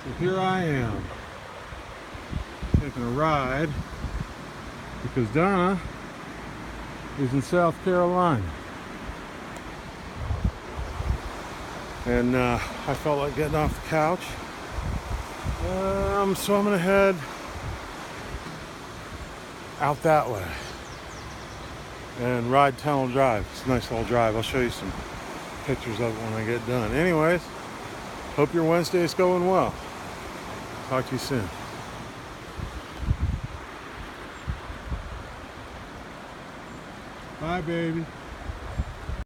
So here I am, taking a ride because Donna is in South Carolina. And I felt like getting off the couch. So I'm gonna head out that way and ride Tunnell Drive. It's a nice little drive. I'll show you some pictures of it when I get done. Anyways, hope your Wednesday is going well. Talk to you soon. Bye, baby.